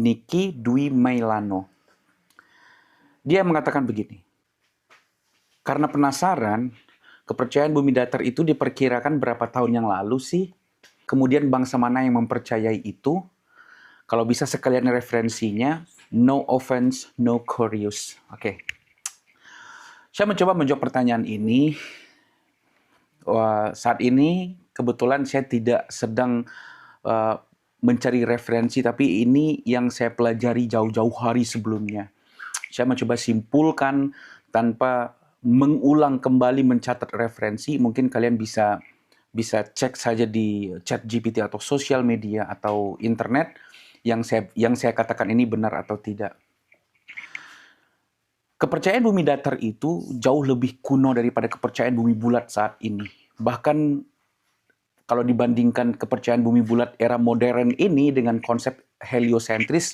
Niki Dwi Mailano. Dia mengatakan begini, karena penasaran, kepercayaan bumi datar itu diperkirakan berapa tahun yang lalu sih? Kemudian bangsa mana yang mempercayai itu? Kalau bisa sekalian referensinya, no offense, no curious. Oke. Saya mencoba menjawab pertanyaan ini. Saat ini kebetulan saya tidak sedang mencari referensi, tapi ini yang saya pelajari jauh-jauh hari sebelumnya. Saya mencoba simpulkan tanpa mengulang kembali mencatat referensi. Mungkin kalian bisa cek saja di ChatGPT atau sosial media atau internet yang saya katakan ini benar atau tidak. Kepercayaan bumi datar itu jauh lebih kuno daripada kepercayaan bumi bulat saat ini. Bahkan kalau dibandingkan kepercayaan bumi bulat era modern ini dengan konsep heliosentris,